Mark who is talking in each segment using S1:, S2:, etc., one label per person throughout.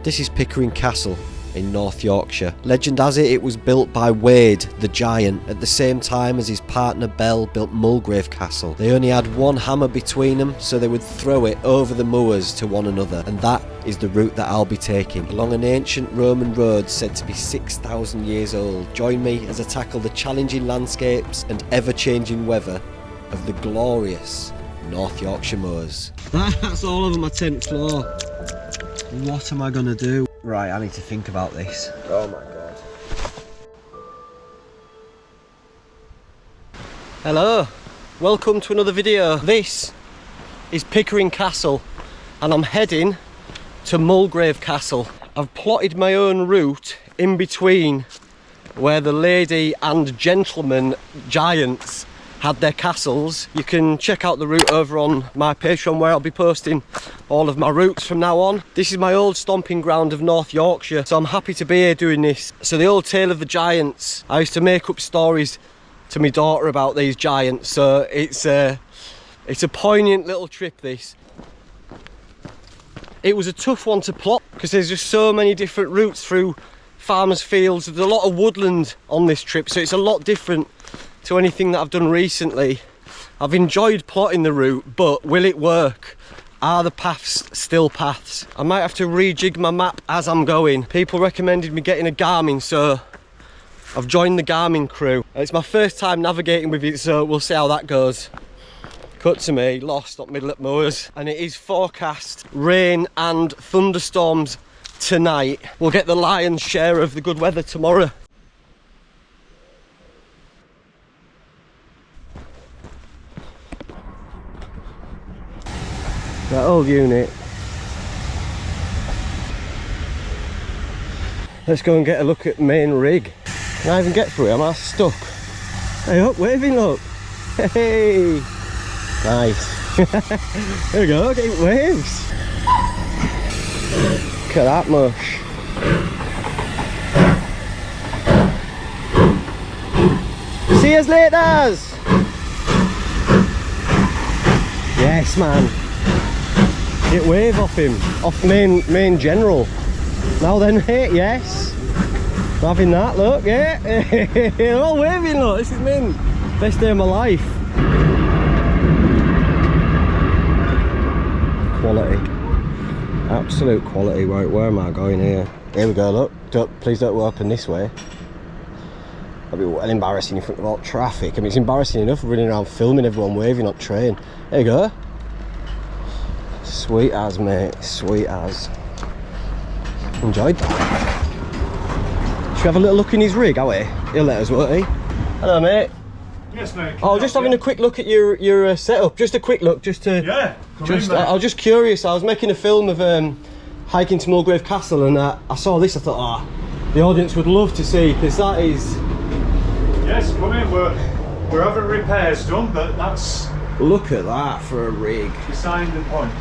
S1: This is Pickering Castle in North Yorkshire. Legend has it was built by Wade the Giant at the same time as his partner Bell built Mulgrave Castle. They only had one hammer between them, so they would throw it over the moors to one another, and that is the route that I'll be taking, along an ancient Roman road said to be 6,000 years old. Join me as I tackle the challenging landscapes and ever-changing weather of the glorious North Yorkshire moors. That's all over my tent floor. What am I gonna do? Right, I need to think about this. Oh my god. Hello, welcome to another video. This is Pickering Castle and I'm heading to Mulgrave Castle. I've plotted my own route in between where the lady and gentleman giants had their castles. You can check out the route over on my Patreon where I'll be posting all of my routes from now on. This is my old stomping ground of North Yorkshire, so I'm happy to be here doing this. So the old tale of the giants, I used to make up stories to my daughter about these giants, so it's a poignant little trip this. It was a tough one to plot because there's just so many different routes through farmers' fields. There's a lot of woodland on this trip, so it's a lot different to anything that I've done recently. I've enjoyed plotting the route, but will it work? Are the paths still paths? I might have to rejig my map as I'm going. People recommended me getting a Garmin, so I've joined the Garmin crew. It's my first time navigating with it, so we'll see how that goes. Cut to me, lost up middle at moors, and it is forecast rain and thunderstorms tonight. We'll get the lion's share of the good weather tomorrow. That old unit. Let's go and get a look at main rig. Can I even get through it? Am I stuck? Hey, up, waving, look. Hey, nice. There we go, getting waves. Look at that mush. See us later. Yes, man. Get wave off him, off main general. Now then, mate, yes. I'm having that, look, yeah. All waving, look, this is me. Best day of my life. Quality. Absolute quality. Right, where am I going here? Here we go, look. Please don't open this way. That'd be well embarrassing in front of all traffic. I mean, it's embarrassing enough running around filming everyone waving on train. There you go. Sweet as, mate, sweet as. Enjoyed that. Should we have a little look in his rig, are we? He'll let us, won't he? Hello, mate.
S2: Yes, mate.
S1: Oh, just having a quick look at your setup. Just a quick look, just to...
S2: Yeah,
S1: I was just curious. I was making a film of hiking to Mulgrave Castle, and I saw this. I thought, the audience would love to see, because that is...
S2: Yes, come in. We're having repairs done, but that's...
S1: Look at that for a rig.
S2: Beside the point.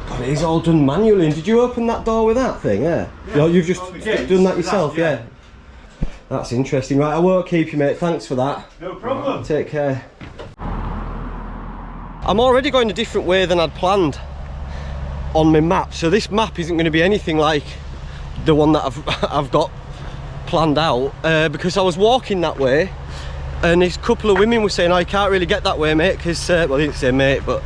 S1: God, it is all done manually. And did you open that door with that thing? Yeah. You've just done that yourself, yeah. That's interesting. Right, I won't keep you, mate. Thanks for that.
S2: No problem.
S1: Take care. I'm already going a different way than I'd planned on my map. So this map isn't going to be anything like the one that I've got planned out, because I was walking that way and this couple of women were saying, oh, you can't really get that way, mate, because well, they didn't say mate, but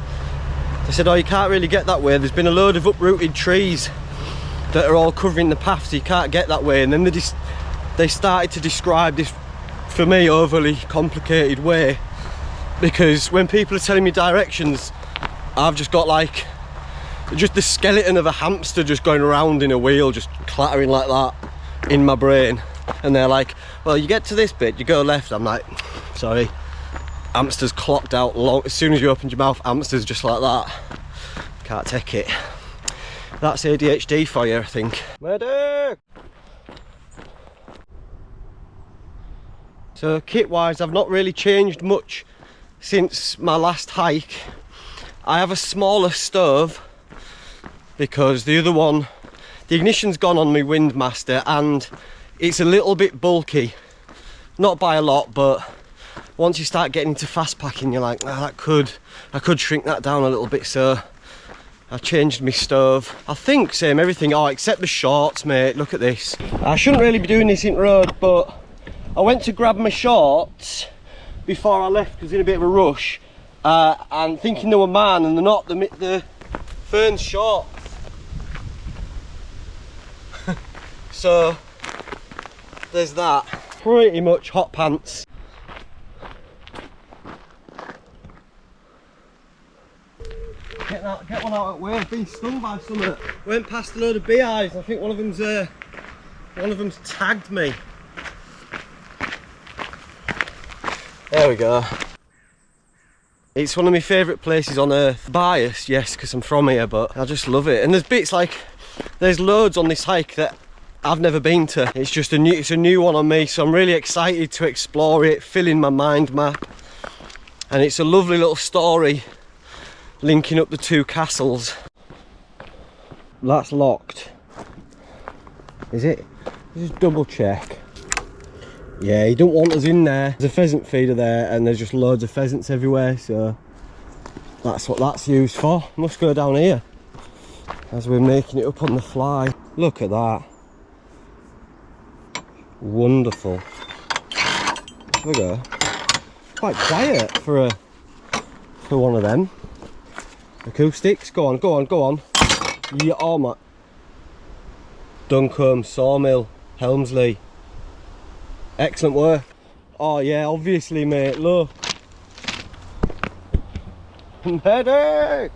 S1: they said, oh, you can't really get that way, there's been a load of uprooted trees that are all covering the path, so you can't get that way. And then they started to describe this, for me, overly complicated way, because when people are telling me directions, I've just got like just the skeleton of a hamster just going around in a wheel, just clattering like that in my brain. And they're like, well, you get to this bit, you go left. I'm like, sorry, hamster's clocked out long. As soon as you opened your mouth, hamster's just like that. Can't take it. That's ADHD for you, I think. Medic! So kit wise, I've not really changed much since my last hike. I have a smaller stove because the other one, the ignition's gone on my Windmaster and it's a little bit bulky. Not by a lot, but once you start getting into fast packing, you're like, oh, I could shrink that down a little bit. So I changed my stove. I think same everything. Oh, except the shorts, mate. Look at this. I shouldn't really be doing this in road, but I went to grab my shorts before I left because I was in a bit of a rush. And thinking they were mine, and they're not. The Fern's shorts. So there's that. Pretty much hot pants. Get one out of the way. I've been stung by something. Went past a load of beehives. I think one of them's tagged me. There we go. It's one of my favourite places on earth. Biased, yes, because I'm from here, but I just love it. And there's bits like, there's loads on this hike that I've never been to. It's a new one on me, so I'm really excited to explore it, fill in my mind map. And it's a lovely little story linking up the two castles. That's locked. Is it? Just double check. Yeah, you don't want us in there. There's a pheasant feeder there and there's just loads of pheasants everywhere, so that's what that's used for. Must go down here as we're making it up on the fly. Look at that. Wonderful. There we go. Quite quiet for one of them. Acoustics, go on, go on, go on. Yeah, oh my. Duncombe, Sawmill, Helmsley. Excellent work. Oh yeah, obviously mate, look. Medic!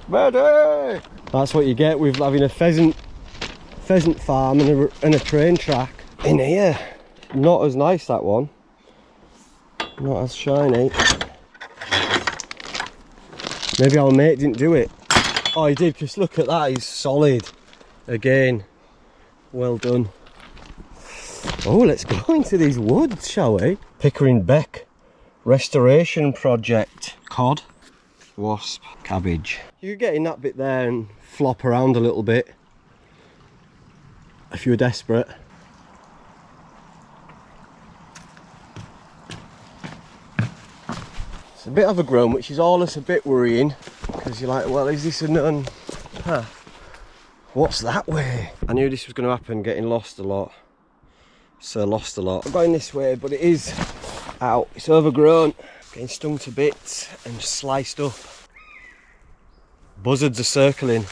S1: Medic! That's what you get with having a pheasant farm and a train track. In here, not as nice that one. Not as shiny. Maybe our mate didn't do it. Oh, he did, because look at that, he's solid. Again, well done. Oh, let's go into these woods, shall we? Pickering Beck Restoration Project. Cod, wasp, cabbage. You could get in that bit there and flop around a little bit if you were desperate. It's a bit overgrown, which is always a bit worrying, because you're like, well, is this a known path? What's that way? I knew this was going to happen, getting lost a lot. So lost a lot. I'm going this way, but it is out. It's overgrown. Getting stung to bits and sliced up. Buzzards are circling.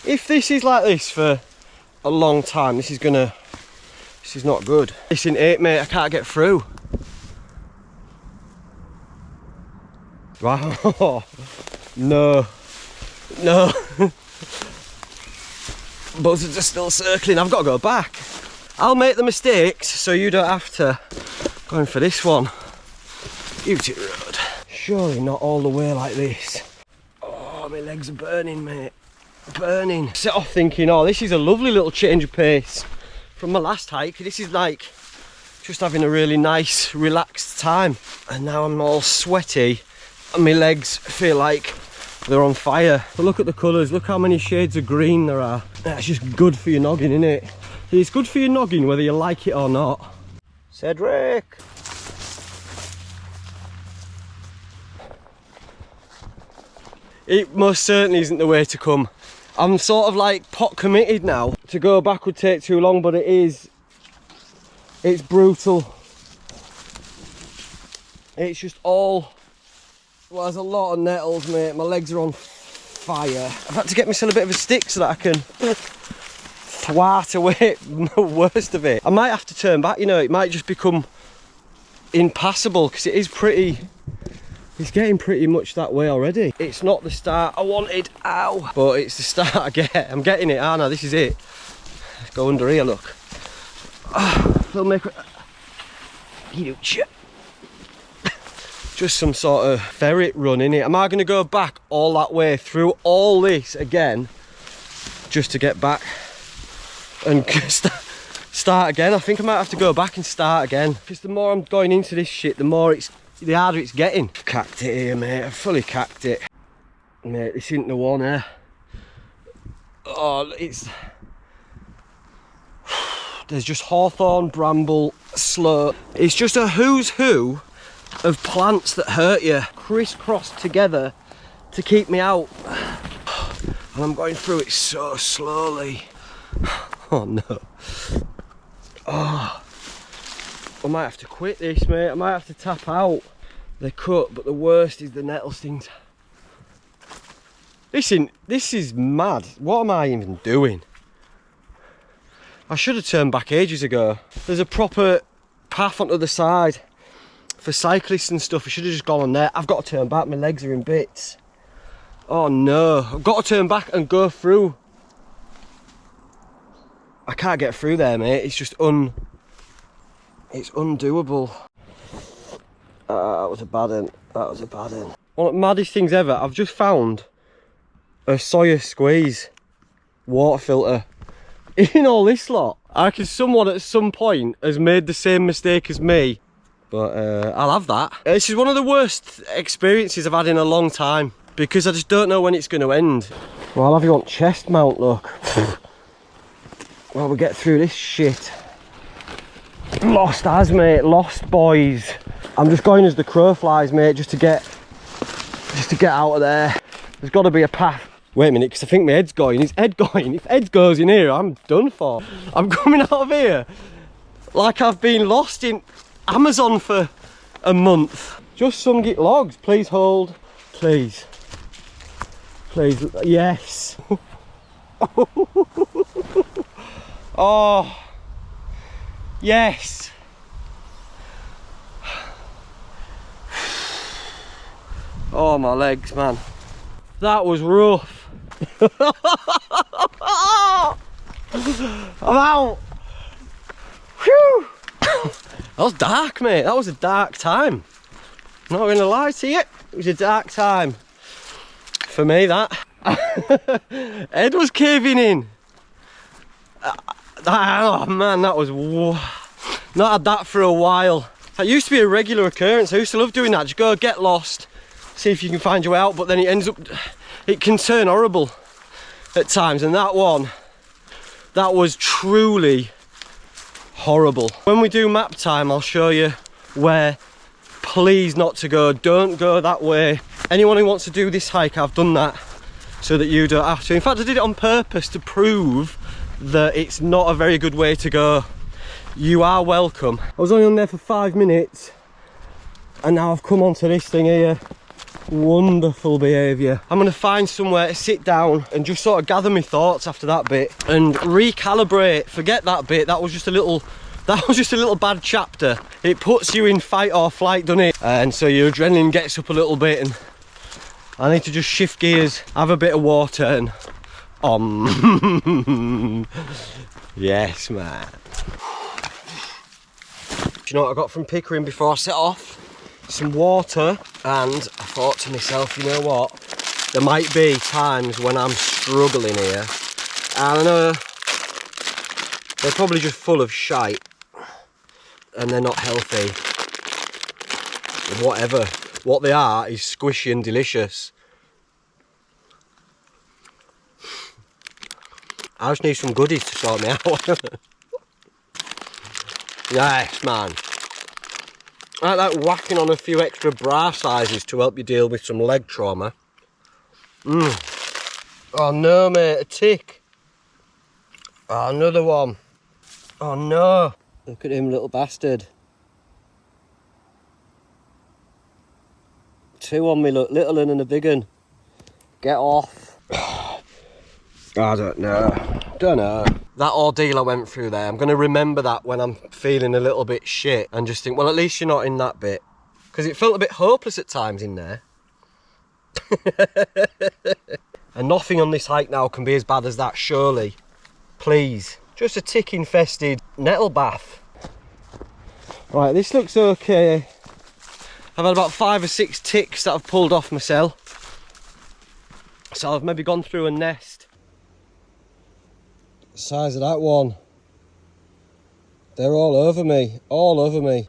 S1: If this is like this for a long time, this is not good. Listen, mate, I can't get through. Wow. No. No. Buzzards are still circling. I've got to go back. I'll make the mistakes so you don't have to. Going for this one. Beauty Road. Surely not all the way like this. Oh, my legs are burning, mate. Burning. Set off thinking, oh, this is a lovely little change of pace from my last hike. This is like just having a really nice, relaxed time. And now I'm all sweaty and my legs feel like they're on fire. But look at the colours. Look how many shades of green there are. That's just good for your noggin, isn't it? It's good for your noggin whether you like it or not. Cedric! It most certainly isn't the way to come. I'm sort of like pot committed now. To go back would take too long, but it's brutal. It's just all, well, there's a lot of nettles, mate. My legs are on fire. I've had to get myself a bit of a stick so that I can thwart away the worst of it. I might have to turn back, you know, it might just become impassable because it is pretty, it's getting pretty much that way already. It's not the start I wanted, ow, but it's the start I get. I'm getting it, aren't I? This is it. Let's go under here, look. Filmmaker. Just some sort of ferret run in it. Am I going to go back all that way through all this again just to get back and start again? I think I might have to go back and start again because the more I'm going into this shit, the harder it's getting. I've cacked it here, mate. I've fully cacked it. Mate, this isn't the one here. Oh, there's just hawthorn, bramble, sloe. It's just a who's who of plants that hurt you, crisscrossed together to keep me out. And I'm going through it so slowly. Oh no. Oh. I might have to quit this, mate. I might have to tap out. They're cut, but the worst is the nettle stings. Listen, this is mad. What am I even doing? I should have turned back ages ago. There's a proper path onto the side for cyclists and stuff. I should have just gone on there. I've got to turn back. My legs are in bits. Oh no. I've got to turn back and go through. I can't get through there, mate. It's just it's undoable. That was a bad one. That was a bad one. One of the maddest things ever. I've just found a Sawyer Squeeze water filter in all this lot. I reckon someone at some point has made the same mistake as me, but I'll have that. This is one of the worst experiences I've had in a long time because I just don't know when it's going to end. Well, I'll have you on chest mount, look. While we get through this shit. Lost as, mate. Lost, boys. I'm just going as the crow flies, mate, just to get out of there. There's got to be a path. Wait a minute, because I think my head's going. Is Ed going? If Ed goes in here, I'm done for. I'm coming out of here like I've been lost in Amazon for a month. Just some git logs. Please hold. Please. Please. Yes. Oh. Yes. Oh, my legs, man. That was rough. I'm out. Whew. That was dark, mate. That was a dark time. I'm not gonna lie to you. It was a dark time. For me, that. Ed was caving in. Oh man, that was... Not had that for a while. That used to be a regular occurrence. I used to love doing that. Just go get lost, see if you can find your way out, but then it ends up... It can turn horrible at times, and that one, that was truly horrible. When we do map time, I'll show you where please not to go. Don't go that way. Anyone who wants to do this hike, I've done that so that you don't have to. In fact, I did it on purpose to prove that it's not a very good way to go. You are welcome. I was only on there for 5 minutes and now I've come onto this thing here. Wonderful behaviour. I'm going to find somewhere to sit down and just sort of gather my thoughts after that bit and recalibrate. Forget that bit. That was just a little bad chapter. It puts you in fight or flight, doesn't it? And so your adrenaline gets up a little bit, and I need to just shift gears, have a bit of water, and yes, man. Do you know what I got from Pickering before I set off? Some water, and I thought to myself, you know what? There might be times when I'm struggling here, and I know they're probably just full of shite and they're not healthy. Whatever. What they are is squishy and delicious. I just need some goodies to sort me out. Yes, man. I like whacking on a few extra bra sizes to help you deal with some leg trauma. Oh no, mate, a tick. Oh, another one. Oh no. Look at him, little bastard. 2 on me, look, little un and a big un. Get off. I don't know. That ordeal I went through there, I'm going to remember that when I'm feeling a little bit shit and just think, well, at least you're not in that bit. Because it felt a bit hopeless at times in there. And nothing on this hike now can be as bad as that, surely. Please. Just a tick-infested nettle bath. Right, this looks okay. I've had about 5 or 6 ticks that I've pulled off myself. So I've maybe gone through a nest. The size of that one. They're all over me, all over me.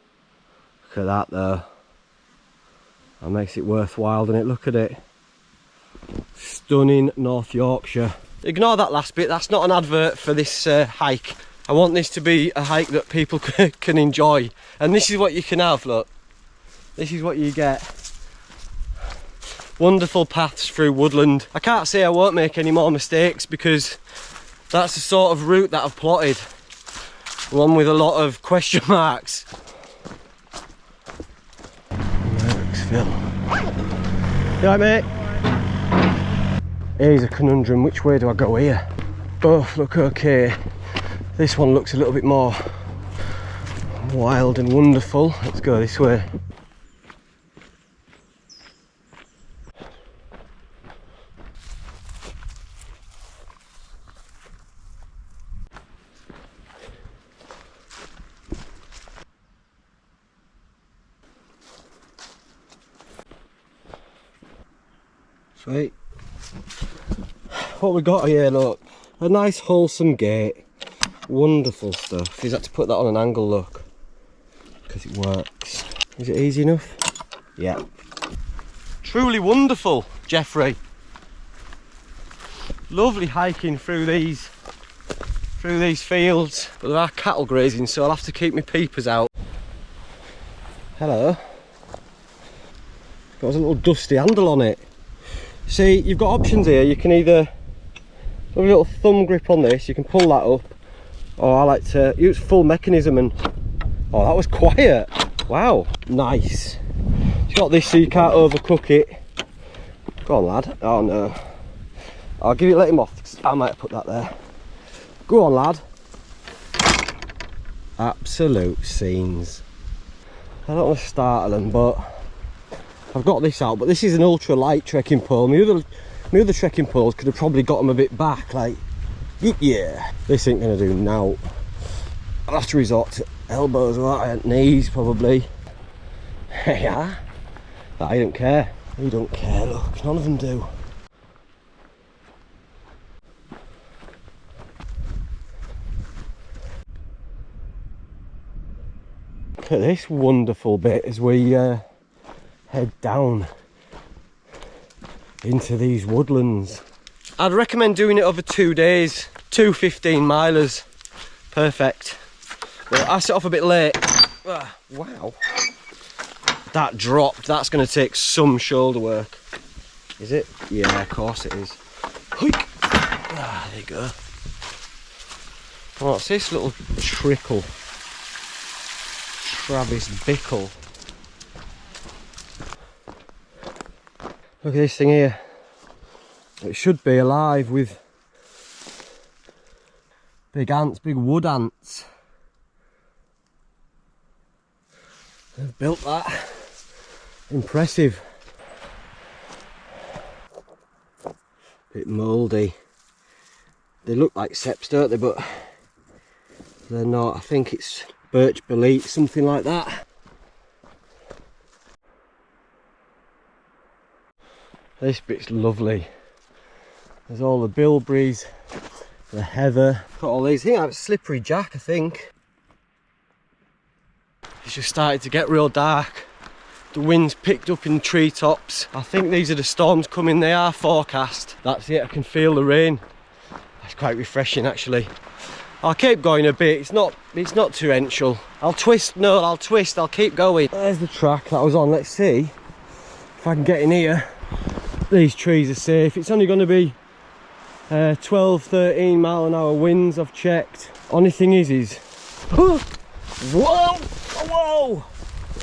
S1: Look at that though. That makes it worthwhile, doesn't it? Look at it. Stunning North Yorkshire. Ignore that last bit, that's not an advert for this hike. I want this to be a hike that people can enjoy. And this is what you can have, look. This is what you get. Wonderful paths through woodland. I can't say I won't make any more mistakes because that's the sort of route that I've plotted. One with a lot of question marks. Phil. You alright, mate? Here's a conundrum. Which way do I go here? Both look okay. This one looks a little bit more wild and wonderful. Let's go this way. Sweet. What we got here, look, a nice wholesome gate, wonderful stuff. He's had to put that on an angle, look, because it works. Is it easy enough? Yeah. Truly wonderful, Jeffrey. Lovely hiking through these fields, but there are cattle grazing, so I'll have to keep my peepers out. Hello. Got a little dusty handle on it. See, you've got options here. You can either have a little thumb grip on this, you can pull that up, or I like to use full mechanism. And oh, that was quiet. Wow, nice. It's got this so you can't overcook it. Go on, lad. Oh no, I'll give it, let him off. I might have put that there. Go on, lad. Absolute scenes. I don't want to startle them, but I've got this out, but this is an ultra light trekking pole. My other trekking poles could have probably got them a bit back, like, yeah. This ain't gonna do now. I'll have to resort to elbows or knees, probably. Yeah. I don't care. You don't care, look, none of them do. Look at this wonderful bit as we head down into these woodlands. I'd recommend doing it over 2 days, 2 15-milers. Perfect. But I set off a bit late. Wow. That dropped. That's going to take some shoulder work. Is it? Yeah, of course it is. Ah, there you go. What's this little trickle? Travis Bickle. Look at this thing here. It should be alive with big ants, big wood ants. They've built that. Impressive. Bit mouldy. They look like seps, don't they? But they're not. I think it's birch bolete, something like that. This bit's lovely. There's all the bilberries, the heather, got all these. I think that's slippery jack, I think. It's just started to get real dark. The wind's picked up in the treetops. I think these are the storms coming, they are forecast. That's it, I can feel the rain. That's quite refreshing actually. I'll keep going a bit, it's not torrential. I'll twist, I'll keep going. There's the track that I was on, let's see if I can get in here. These trees are safe. It's only going to be 12-13 mile an hour winds, I've checked. Only thing is whoa, whoa,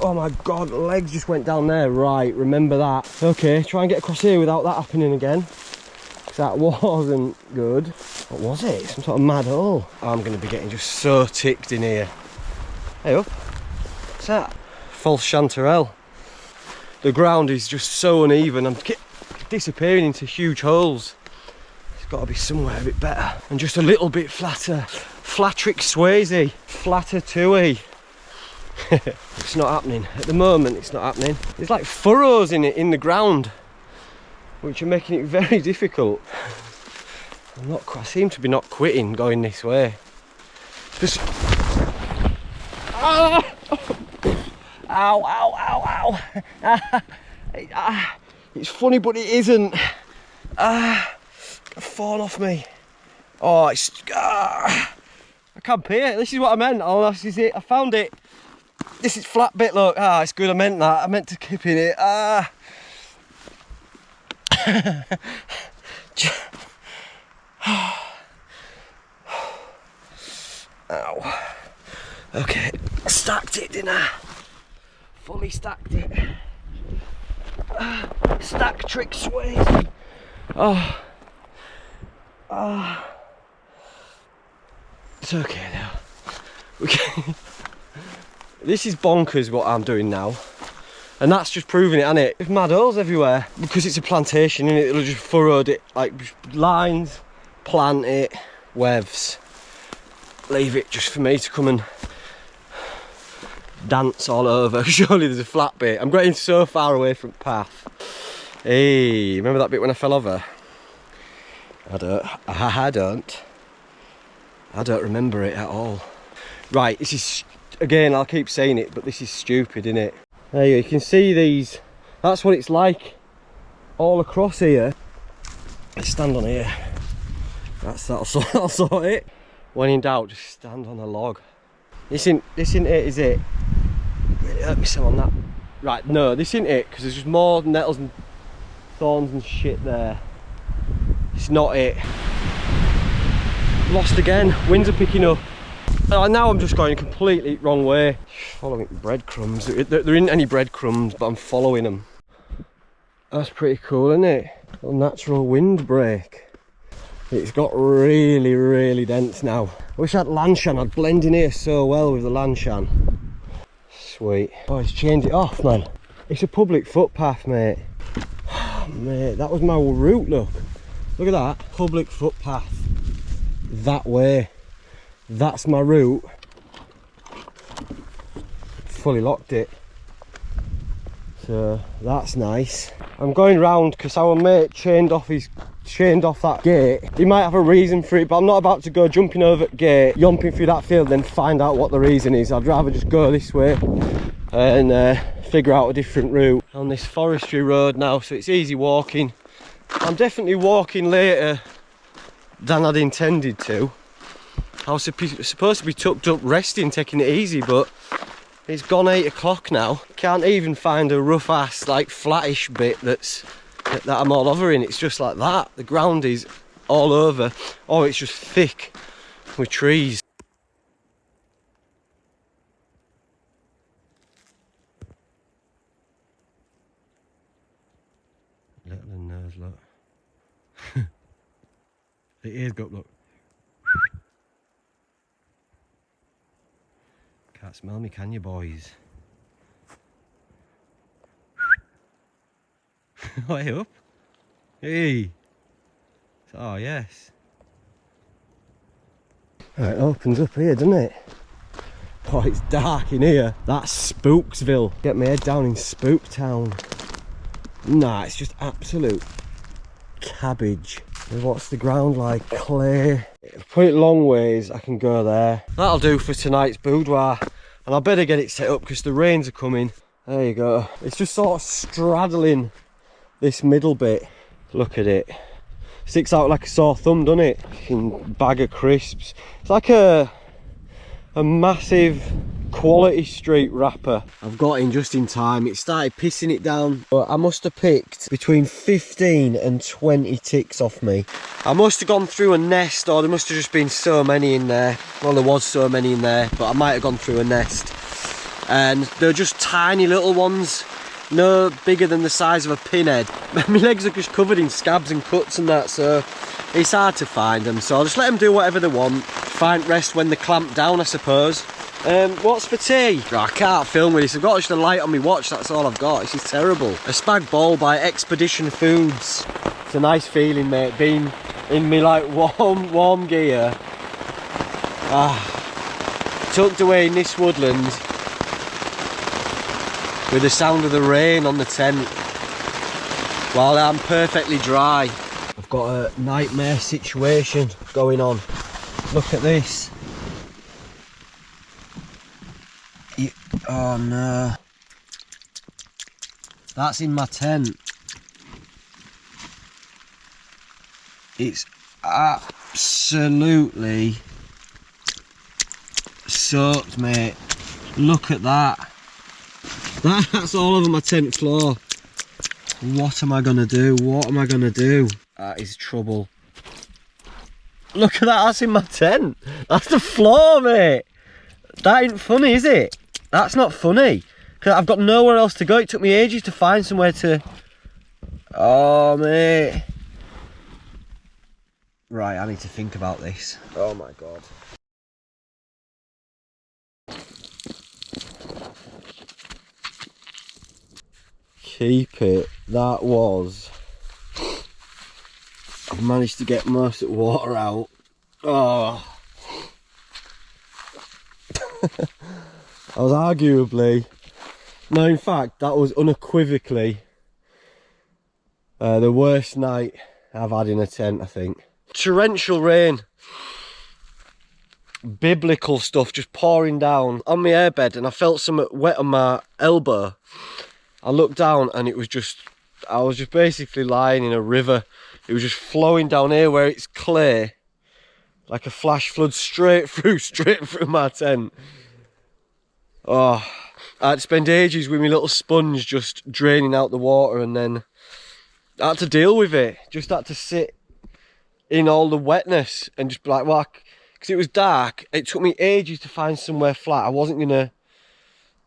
S1: oh my god, legs just went down there. Right, remember that. Okay, try and get across here without that happening again, because that wasn't good. What was it? Some sort of mad hole. I'm going to be getting just so ticked in here. Hey up, what's that? False chanterelle. The ground is just so uneven. I'm disappearing into huge holes. It's got to be somewhere a bit better and just a little bit flatter. Flatrick Swayze, flatter Tui. It's not happening at the moment. It's not happening. There's like furrows in it in the ground, which are making it very difficult. I seem to be not quitting going this way. Just ow, ow, ow, ow. It's funny, but it isn't. Fallen off me. Oh, it's. I can't pay it. This is what I meant. Oh, this is it. I found it. This is flat bit. Look. It's good. I meant that. I meant to keep in it. Ow. Okay, stacked it, didn't I? Fully stacked it. Stack trick sways. Oh. It's okay now. Okay. This is bonkers what I'm doing now. And that's just proving it, isn't it? There's mad holes everywhere. Because it's a plantation, and it'll just furrow it, like lines, plant it, webs. Leave it just for me to come and dance all over. Surely there's a flat bit. I'm getting so far away from the path. Hey, remember that bit when I fell over? I don't remember it at all. Right, this is, again, I'll keep saying it, but this is stupid, isn't it? There you can see these. That's what it's like all across here. Let's stand on here. That'll sort it. When in doubt, just stand on a log. This isn't it, is it? Really hurt me some on that. Right, no, this isn't it, because there's just more nettles and thorns and shit there. It's not it. Lost again. Winds are picking up. Now I'm just going completely wrong way. Following breadcrumbs. There isn't any breadcrumbs, but I'm following them. That's pretty cool, isn't it? A little natural windbreak. It's got really, really dense now. I wish I had lanshan. I'd blend in here so well with the lanshan. Sweet. Oh, it's changed it off, man. It's a public footpath, mate. Oh, mate, that was my route, look. Look at that. Public footpath. That way. That's my route. Fully locked it. So that's nice. I'm going round because our mate chained off that gate. He might have a reason for it, but I'm not about to go jumping over the gate, yomping through that field, then find out what the reason is. I'd rather just go this way and figure out a different route. On this forestry road now, so it's easy walking. I'm definitely walking later than I'd intended to. I was supposed to be tucked up resting, taking it easy, but it's gone 8 o'clock now. Can't even find a rough ass, like flattish bit that I'm all over in. It's just like that. The ground is all over. Oh, it's just thick with trees. Little nose, look. The ears go up, look. Can't smell me, can you, boys? Way up. Hey. Oh, yes. Right, it opens up here, doesn't it? Oh, it's dark in here. That's Spooksville. Get my head down in Spooktown. Nah, it's just absolute cabbage. What's the ground like? Clay. If I put it long ways, I can go there. That'll do for tonight's boudoir. And I better get it set up because the rains are coming. There you go. It's just sort of straddling this middle bit. Look at it. Sticks out like a sore thumb, doesn't it? Fucking bag of crisps. It's like a massive quality street wrapper. I've got in just in time. It started pissing it down, but I must have picked between 15 and 20 ticks off me. I must have gone through a nest, or there must have just been so many in there. Well, there was so many in there, but I might have gone through a nest. And they're just tiny little ones, no bigger than the size of a pinhead. My legs are just covered in scabs and cuts and that, so it's hard to find them. So I'll just let them do whatever they want. Find rest when they clamp down, I suppose. What's for tea? Oh, I can't film with this. I've got just a light on my watch, that's all I've got. This is terrible. A spag bol by Expedition Foods. It's a nice feeling, mate, being in me like warm gear. Tucked away in this woodland with the sound of the rain on the tent while I'm perfectly dry. I've got a nightmare situation going on. Look at this. Oh no. That's in my tent. It's absolutely soaked, mate. Look at that. That's all over my tent floor. What am I gonna do? What am I gonna do? That is trouble. Look at that, that's in my tent. That's the floor, mate. That ain't funny, is it? That's not funny. Cause I've got nowhere else to go. It took me ages to find somewhere to... Oh, mate. Right, I need to think about this. Oh my God. Keep it. That was... I've managed to get most of the water out. Oh. That was arguably... No, in fact, that was unequivocally the worst night I've had in a tent, I think. Torrential rain. Biblical stuff just pouring down on my airbed, and I felt something wet on my elbow. I looked down and it was just... I was just basically lying in a river. It was just flowing down here where it's clear. Like a flash flood straight through my tent. Oh, I had to spend ages with my little sponge just draining out the water, and then I had to deal with it. Just had to sit in all the wetness and just be like, well, because it was dark. It took me ages to find somewhere flat. I wasn't going to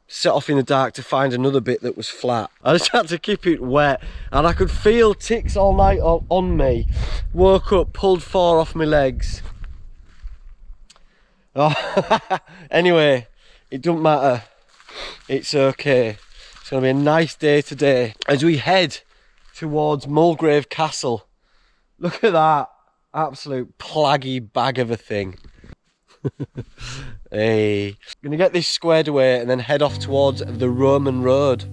S1: set off in the dark to find another bit that was flat. I just had to keep it wet, and I could feel ticks all night on me. Woke up, pulled 4 off my legs. Oh, anyway, it doesn't matter. It's okay. It's going to be a nice day today as we head towards Mulgrave Castle. Look at that. Absolute plaggy bag of a thing. Hey. Gonna get this squared away and then head off towards the Roman road.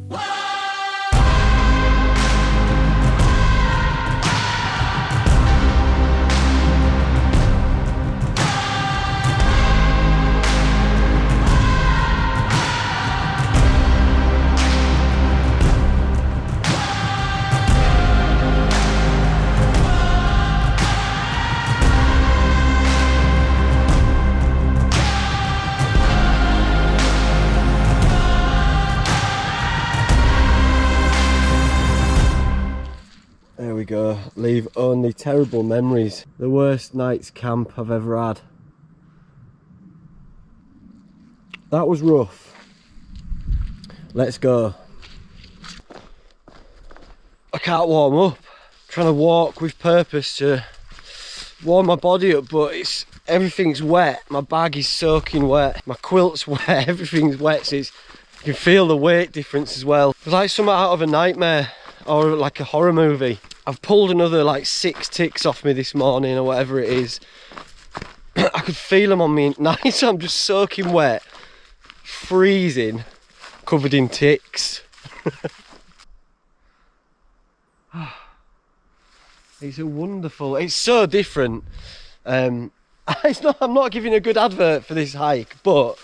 S1: There we go, leave only terrible memories. The worst night's camp I've ever had. That was rough. Let's go. I can't warm up. I'm trying to walk with purpose to warm my body up, but everything's wet. My bag is soaking wet. My quilt's wet, everything's wet, so you can feel the weight difference as well. It's like something out of a nightmare or like a horror movie. I've pulled another like 6 ticks off me this morning or whatever it is. I could feel them on me nice. I'm just soaking wet, freezing, covered in ticks. It's a wonderful, it's so different. I'm not giving a good advert for this hike, but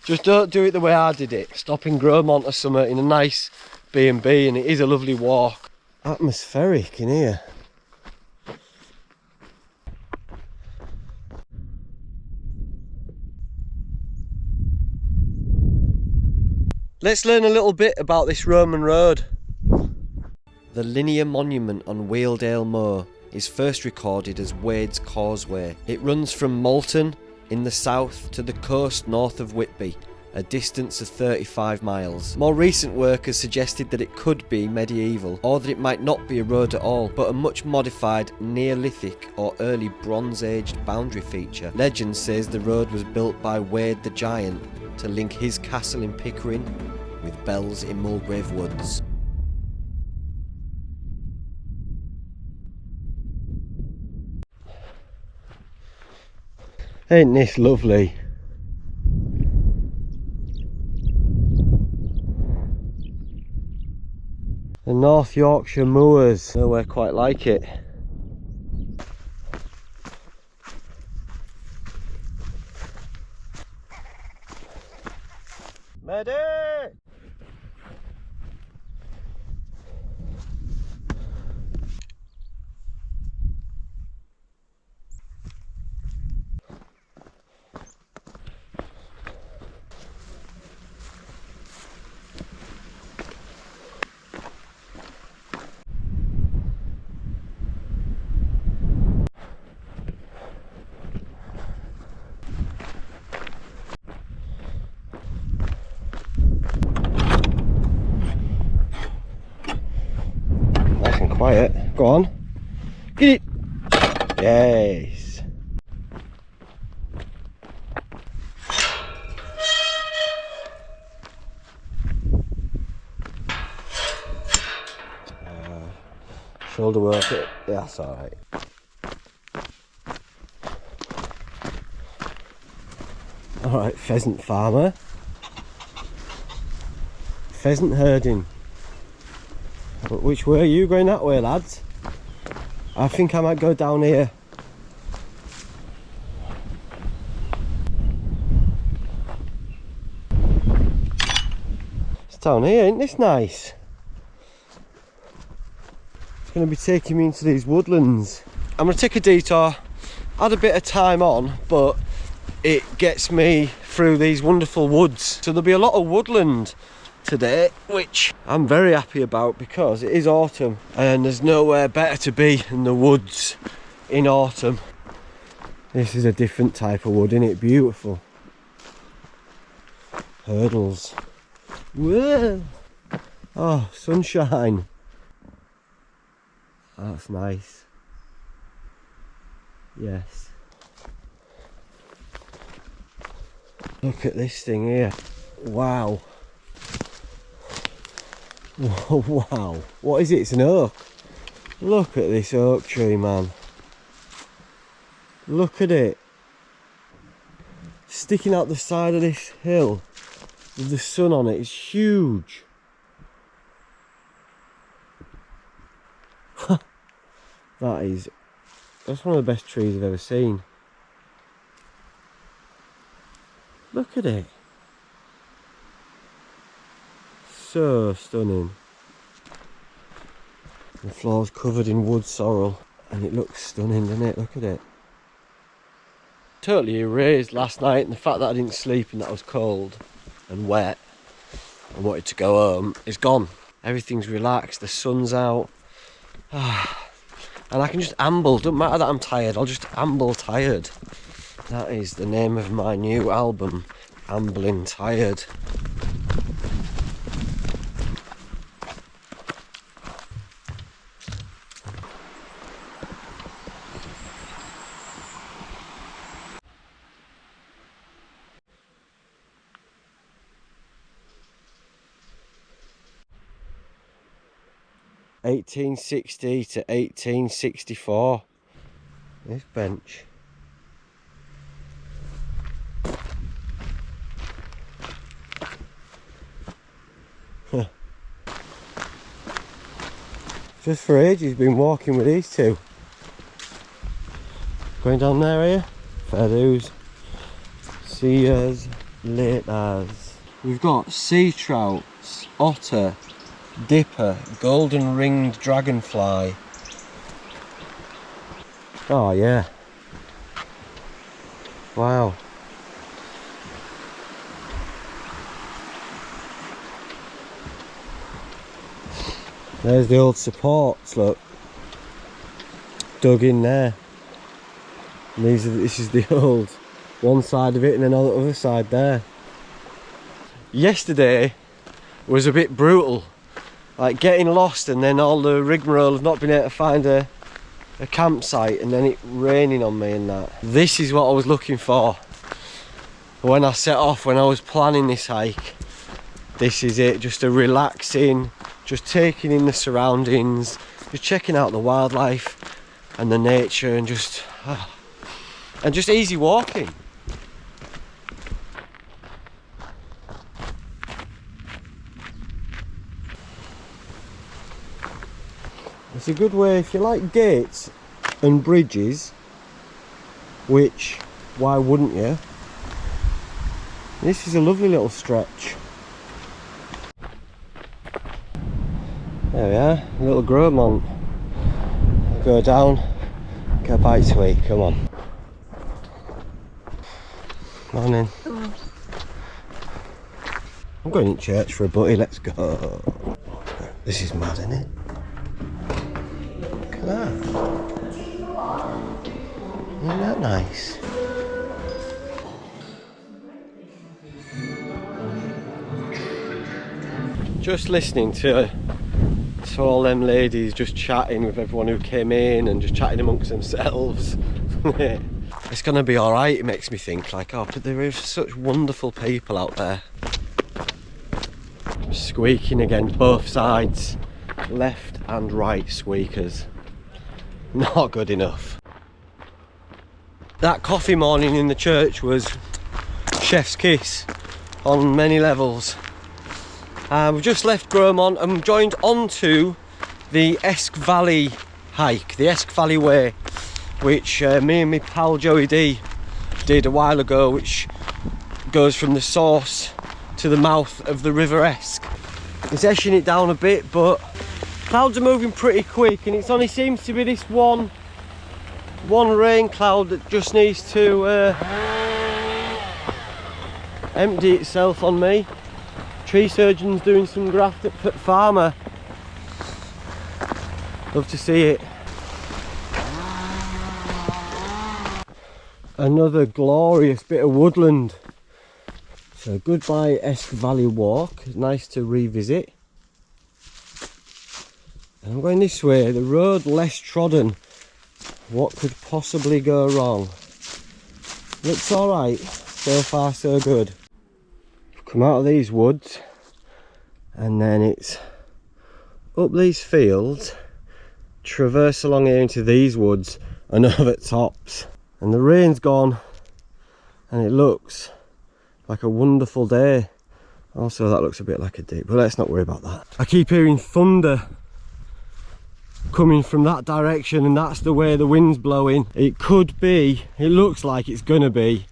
S1: just don't do it the way I did it. Stop in Gromont or something in a nice B&B, and it is a lovely walk. Atmospheric in here. Let's learn a little bit about this Roman road. The linear monument on Wheeldale Moor is first recorded as Wade's Causeway. It runs from Malton in the south to the coast north of Whitby, a distance of 35 miles. More recent work has suggested that it could be medieval, or that it might not be a road at all, but a much modified Neolithic or early Bronze Age boundary feature. Legend says the road was built by Wade the Giant to link his castle in Pickering with Bells in Mulgrave Woods. Ain't this lovely? The North Yorkshire moors, nowhere quite like it. Medic! Go on. Get it. Yes. Shoulder work it. Yeah, that's alright. Alright, pheasant farmer. Pheasant herding. Which way are you going? That way, lads? I think I might go down here. It's down here, isn't this nice? It's going to be taking me into these woodlands. I'm going to take a detour, add a bit of time on, but it gets me through these wonderful woods. So there'll be a lot of woodland today, which I'm very happy about because it is autumn and there's nowhere better to be than the woods in autumn. This is a different type of wood, isn't it? Beautiful. Hurdles. Whoa. Oh, sunshine. That's nice. Yes. Look at this thing here. Wow. Wow. What is it? It's an oak. Look at this oak tree, man. Look at it. Sticking out the side of this hill with the sun on it. It's huge. That's one of the best trees I've ever seen. Look at it. So stunning. The floor's covered in wood sorrel and it looks stunning, doesn't it? Look at it. Totally erased last night, and the fact that I didn't sleep and that I was cold and wet and wanted to go home is gone. Everything's relaxed, the sun's out. And I can just amble. Doesn't matter that I'm tired, I'll just amble tired. That is the name of my new album, Ambling Tired. (1860 to 1864). This bench. Just for ages been walking with these two. Going down there here. Fair dues. See yous later. We've got sea trouts, otter, dipper, golden ringed dragonfly. Oh yeah. Wow. There's the old supports, look. Dug in there. And this is the old one side of it and then on the other side there. Yesterday was a bit brutal. Like getting lost and then all the rigmarole of not being able to find a campsite and then it raining on me and that. This is what I was looking for when I set off, when I was planning this hike. This is it, just a relaxing, just taking in the surroundings, just checking out the wildlife and the nature and just easy walking. It's a good way if you like gates and bridges, which, why wouldn't you? This is a lovely little stretch. There we are, a little Gromont. Go down, get a bite to eat, come on. Morning.
S3: Oh.
S1: I'm going to church for a butty, let's go. This is mad, isn't it? Look at that. Isn't that nice? Just listening to So all them ladies just chatting with everyone who came in and just chatting amongst themselves. It's gonna be alright, it makes me think, like, oh, but there are such wonderful people out there. Squeaking again, both sides, left and right squeakers. Not good enough. That coffee morning in the church was chef's kiss on many levels. We've just left Gromont and joined onto the Esk Valley hike, the Esk Valley Way, which me and my pal Joey D did a while ago, which goes from the source to the mouth of the River Esk. It's edging it down a bit, but clouds are moving pretty quick, and it only seems to be this one rain cloud that just needs to empty itself on me. Tree surgeon's doing some graft at Farmer. Love to see it. Another glorious bit of woodland. So goodbye Esk Valley Walk, nice to revisit. And I'm going this way, the road less trodden. What could possibly go wrong? Looks alright, so far so good. Come out of these woods and then it's up these fields, traverse along here into these woods and over tops. And the rain's gone and it looks like a wonderful day. Also that looks a bit like a dip, but let's not worry about that. I keep hearing thunder coming from that direction, and that's the way the wind's blowing. It could be, it looks like it's gonna be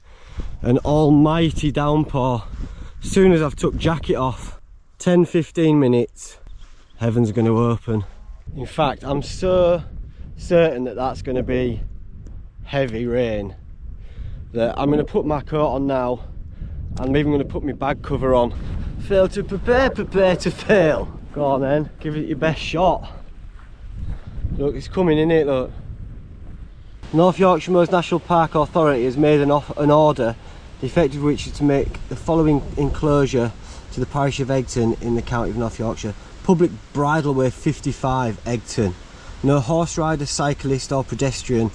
S1: an almighty downpour. As soon as I've took jacket off, 10-15 minutes, heaven's going to open. In fact, I'm so certain that that's going to be heavy rain that I'm going to put my coat on now. I'm even going to put my bag cover on. Fail to prepare, prepare to fail. Go on then, give it your best shot. Look, it's coming, innit, look. North Yorkshire National Park Authority has made an order, the effect of which is to make the following enclosure to the parish of Egton in the county of North Yorkshire. Public bridleway 55 Egton. No horse rider, cyclist or pedestrian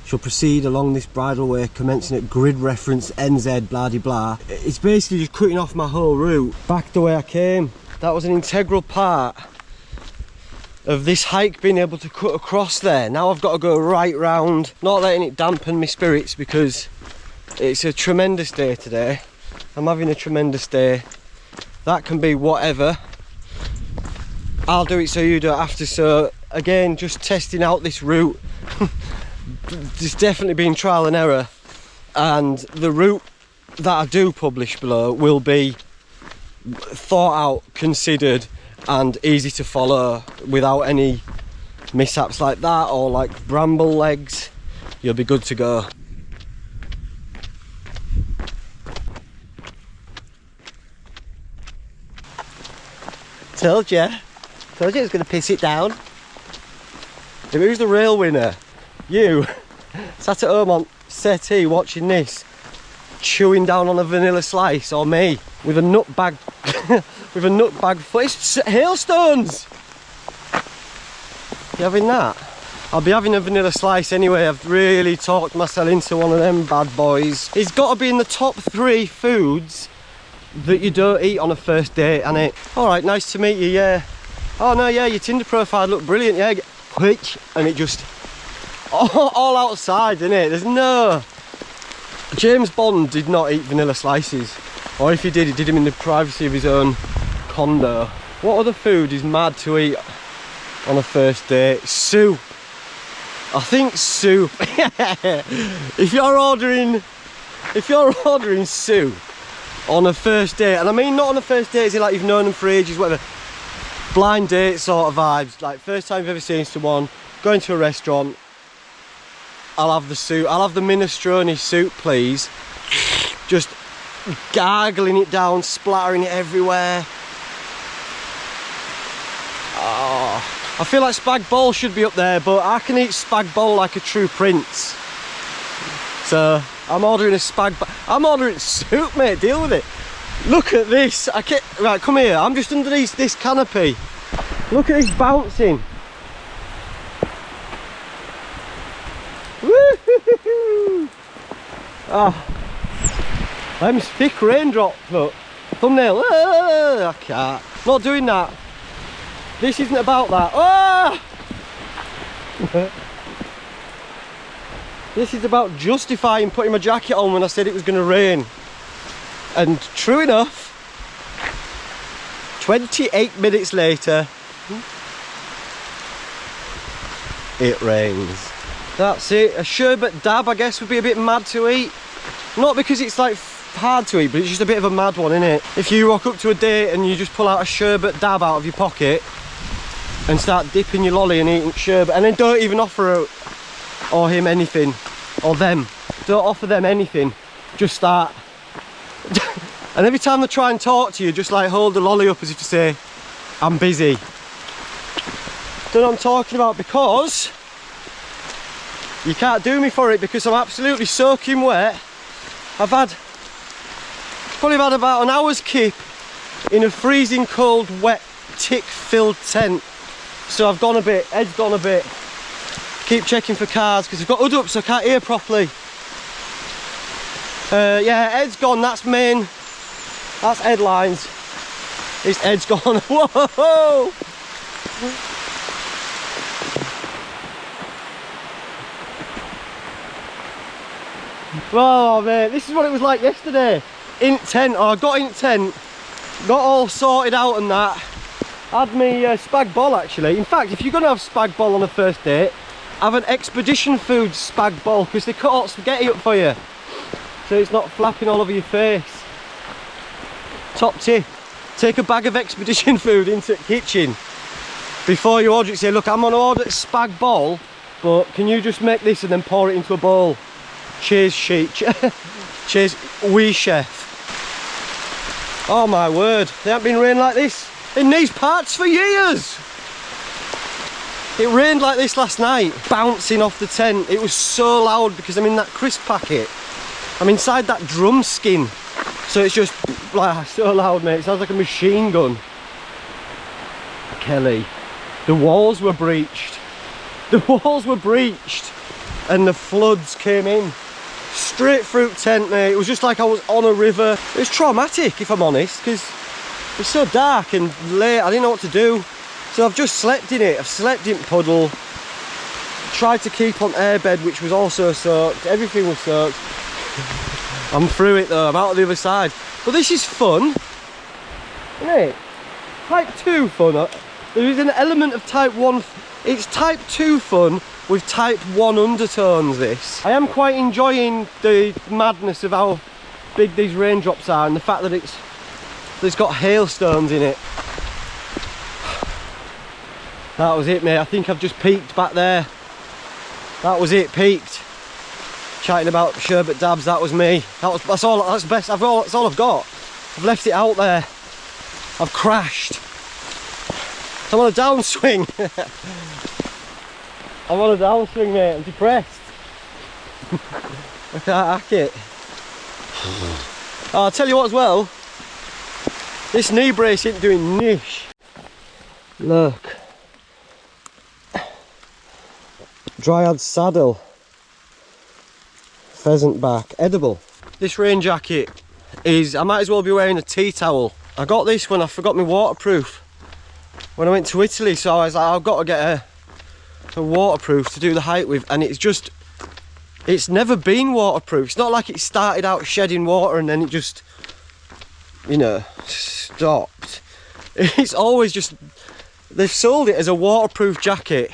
S1: shall proceed along this bridleway commencing at grid reference NZ blah de blah. It's basically just cutting off my whole route back the way I came. That was an integral part of this hike, being able to cut across there. Now I've got to go right round, not letting it dampen my spirits because it's a tremendous day today. I'm having a tremendous day. That can be whatever. I'll do it so you don't have to. So again, just testing out this route. There's definitely been trial and error, and the route that I do publish below will be thought out, considered and easy to follow without any mishaps like that, or like bramble legs. You'll be good to go. Told you it was going to piss it down. Who's the real winner? You sat at home on settee watching this, chewing down on a vanilla slice, or me with a nut bag with a nut bag full. It's hailstones. You having that? I'll be having a vanilla slice anyway. I've really talked myself into one of them bad boys. It's got to be in the top 3 foods that you don't eat on a first date, and it. All right, nice to meet you. Yeah. Oh no, yeah, your Tinder profile looked brilliant. Yeah, which, and it just all outside, isn't it? There's no. James Bond did not eat vanilla slices, or if he did them in the privacy of his own condo. What other food is mad to eat on a first date? Soup. I think soup. If you're ordering soup on a first date, and I mean not on a first date, is it like you've known them for ages, whatever, blind date sort of vibes, like first time you've ever seen someone, going to a restaurant, I'll have the soup, I'll have the minestrone soup please, just gargling it down, splattering it everywhere. Oh, I feel like spag bowl should be up there, but I can eat spag bowl like a true prince. So I'm ordering I'm ordering soup, mate, deal with it. Look at this. Right, come here. I'm just underneath this canopy Look at this bouncing. Woo-hoo-hoo-hoo. Ah, them thick raindrops, look. Thumbnail. I can't. Not doing that. This isn't about that. Ah! This is about justifying putting my jacket on when I said it was going to rain. And true enough, 28 minutes later, it rains. That's it. A sherbet dab, I guess, would be a bit mad to eat. Not because it's like hard to eat, but it's just a bit of a mad one, isn't it? If you rock up to a date and you just pull out a sherbet dab out of your pocket and start dipping your lolly and eating sherbet, and then don't even offer her or him anything, or them, don't offer them anything, just start. And every time they try and talk to you, just like hold the lolly up as if to say, I'm busy. Don't know what I'm talking about, because you can't do me for it, because I'm absolutely soaking wet. I've probably had about an hour's kip in a freezing cold, wet, tick-filled tent. So I've gone a bit, Ed's gone a bit. Keep checking for cars because I've got hood up so I can't hear properly. Yeah, Ed's gone, that's main. That's headlines. It's Ed's gone. Whoa! Oh mate, this is what it was like yesterday. In tent, I got in tent, got all sorted out and that. Had me spag bol actually. In fact, if you're going to have spag bol on a first date, have an Expedition Foods spag bol, because they cut hot spaghetti up for you. So it's not flapping all over your face. Top tip, take a bag of Expedition Food into the kitchen. Before you order it, say, look, I'm on order spag bol, but can you just make this and then pour it into a bowl? Cheers, sheet. Cheers, wee chef. Oh my word, there hasn't been rain like this in these parts for years. It rained like this last night, bouncing off the tent. It was so loud because I'm in that crisp packet. I'm inside that drum skin. So it's just like so loud, mate. It sounds like a machine gun. Kelly, the walls were breached. The walls were breached and the floods came in. Straight through tent, mate. It was just like I was on a river. It was traumatic, if I'm honest, because it was so dark and late. I didn't know what to do. So I've just slept in it. I've slept in puddle. Tried to keep on airbed, which was also soaked. Everything was soaked. I'm through it though. I'm out of the other side. But this is fun, isn't it? Type 2 fun. There is an element of type 1. It's type 2 fun with type 1 undertones, this. I am quite enjoying the madness of how big these raindrops are and the fact that it's got hailstones in it. That was it, mate. I think I've just peaked back there. That was it, peaked. Chatting about sherbet dabs, that was me. That's all I've got. I've left it out there. I've crashed. I'm on a downswing. I'm on a downswing, mate. I'm depressed. I can't hack it. Oh, I'll tell you what as well. This knee brace ain't doing nish. Look. Dryad saddle. Pheasant back. Edible. This rain jacket is, I might as well be wearing a tea towel. I got this when I forgot my waterproof when I went to Italy, so I was like, I've got to get a waterproof to do the hike with, and it's never been waterproof. It's not like it started out shedding water and then it just, you know, stopped. It's always just, they've sold it as a waterproof jacket.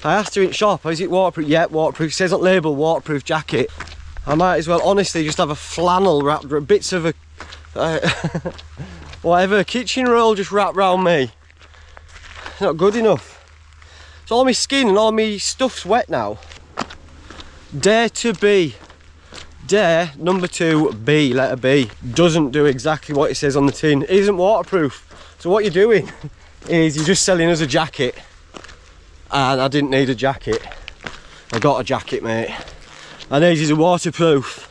S1: I asked her in shop, is it waterproof? Yeah, waterproof. It says on label, waterproof jacket. I might as well honestly just have a flannel wrapped, bits of a whatever, kitchen roll just wrapped round me. It's not good enough. So all my skin and all my stuff's wet now. Dare to be. Dare number 2, B, letter B. Doesn't do exactly what it says on the tin. It isn't waterproof. So what you're doing is you're just selling us a jacket. And I didn't need a jacket. I got a jacket, mate. And these are waterproof.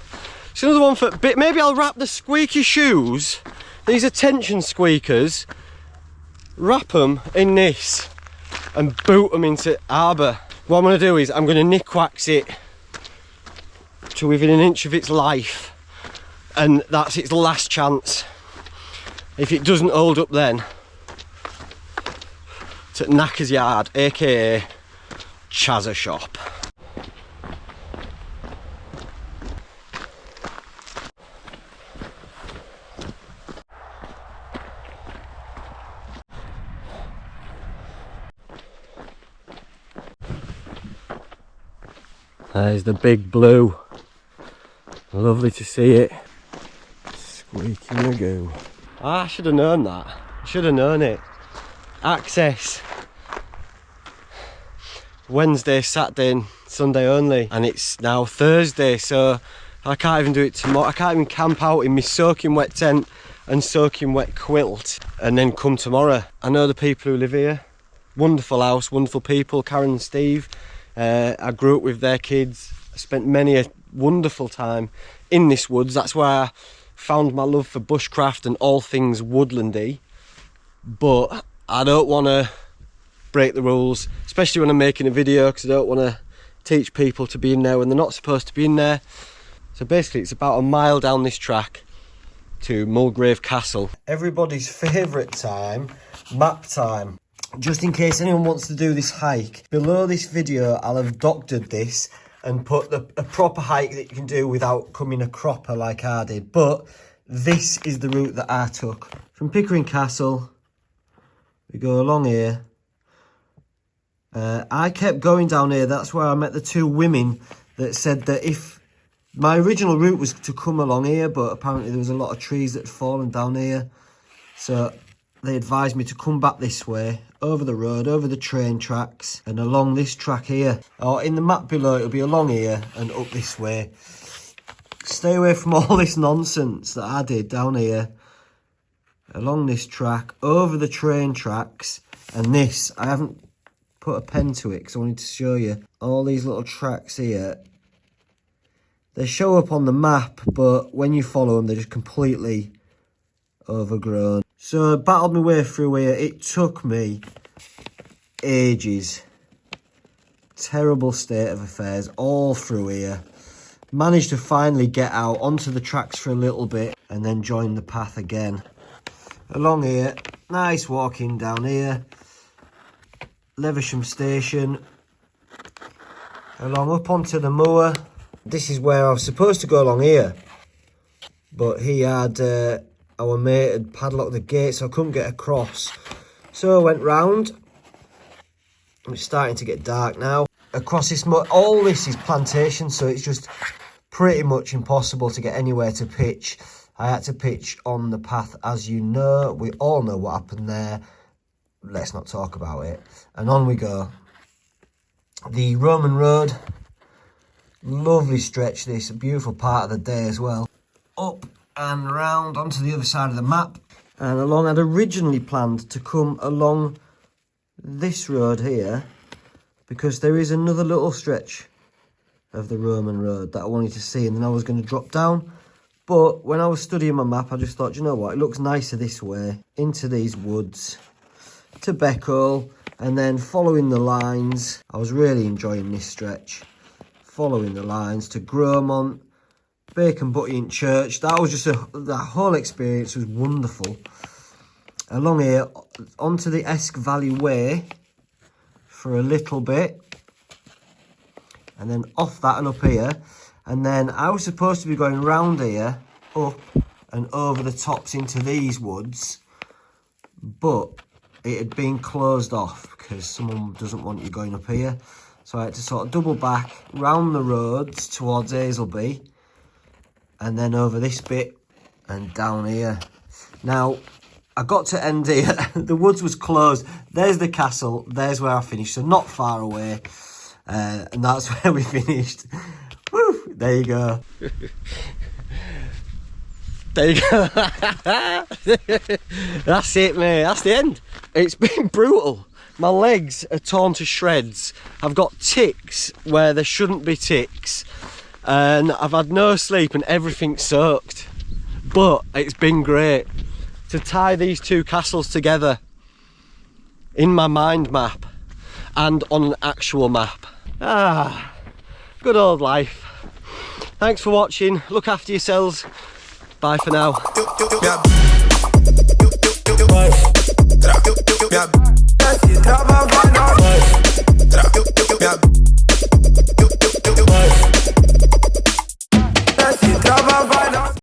S1: It's another one for bit. Maybe I'll wrap the squeaky shoes. These are tension squeakers. wrap them in this and boot them into harbour. What I'm going to do is I'm going to nick wax it to within an inch of its life, and that's its last chance. If it doesn't hold up then, it's at Knacker's Yard, aka Chazza Shop. There's the big blue. Lovely to see it. Squeaking the goo. I should have known that. Should have known it. Access Wednesday, Saturday and Sunday only, and it's now Thursday, so I can't even do it tomorrow. I can't even camp out in my soaking wet tent and soaking wet quilt and then come tomorrow. I know the people who live here. Wonderful house, wonderful people, Karen and Steve. I grew up with their kids. I spent many a wonderful time in this woods. That's where I found my love for bushcraft and all things woodlandy. But I don't want to break the rules, especially when I'm making a video, because I don't want to teach people to be in there when they're not supposed to be in there. So basically it's about a mile down this track to Mulgrave Castle. Everybody's favourite time, map time. Just in case anyone wants to do this hike, below this video I'll have doctored this and put a proper hike that you can do without coming a cropper like I did. But this is the route that I took. From Pickering Castle, we go along here. I kept going down here. That's where I met the two women that said that if my original route was to come along here, but apparently there was a lot of trees that had fallen down here. So they advised me to come back this way, over the road, over the train tracks, and along this track here. Or in the map below, it'll be along here and up this way. Stay away from all this nonsense that I did down here. Along this track, over the train tracks, and this, I haven't put a pen to it because I wanted to show you. All these little tracks here, they show up on the map, but when you follow them, they're just completely overgrown. So I battled my way through here. It took me ages. Terrible state of affairs all through here. Managed to finally get out onto the tracks for a little bit and then join the path again. Along here, nice walking down here. Leversham Station. Along up onto the moor. This is where I was supposed to go along here, but he had our mate had padlocked the gate, so I couldn't get across. So I went round. It's starting to get dark now. Across this moor, all this is plantation, so it's just pretty much impossible to get anywhere to pitch. I had to pitch on the path, as you know. We all know what happened there. Let's not talk about it. And on we go. The Roman Road. Lovely stretch this, a beautiful part of the day as well. Up and round onto the other side of the map. And along, I'd originally planned to come along this road here, because there is another little stretch of the Roman Road that I wanted to see, and then I was going to drop down. But when I was studying my map, I just thought, you know what, it looks nicer this way, into these woods, to Beckhole, and then following the lines. I was really enjoying this stretch. Following the lines to Gromont, Bacon Butty Church. That was just that whole experience was wonderful. Along here, onto the Esk Valley Way for a little bit. And then off that and up here. And then I was supposed to be going round here, up and over the tops into these woods. But it had been closed off because someone doesn't want you going up here. So I had to sort of double back round the roads towards Hazelby and then over this bit and down here. Now, I got to end here. The woods was closed. There's the castle. There's where I finished. So not far away. And that's where we finished. Woo! There you go. There you go. That's it, mate. That's the end. It's been brutal. My legs are torn to shreds. I've got ticks where there shouldn't be ticks. And I've had no sleep and everything's soaked. But it's been great to tie these two castles together. in my mind map and on an actual map. Ah, good old life. Thanks for watching. Look after yourselves. Bye for now.
S3: Yeah.